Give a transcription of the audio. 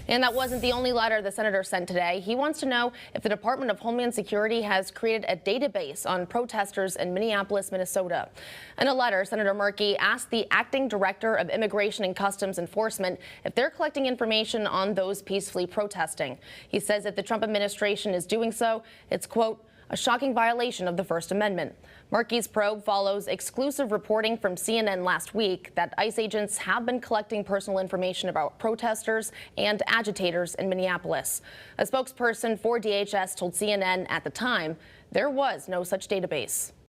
And that wasn't the only letter the senator sent today. He wants to know if the Department of Homeland Security has created a database on protesters in Minneapolis, Minnesota. In a letter, Senator Markey asked the acting director of Immigration and Customs Enforcement if they're collecting information on those peacefully protesting. He says if the Trump administration is doing so, it's, quote, a shocking violation of the First Amendment. Markey's probe follows exclusive reporting from CNN last week that ICE agents have been collecting personal information about protesters and agitators in Minneapolis. A spokesperson for DHS told CNN at the time there was no such database.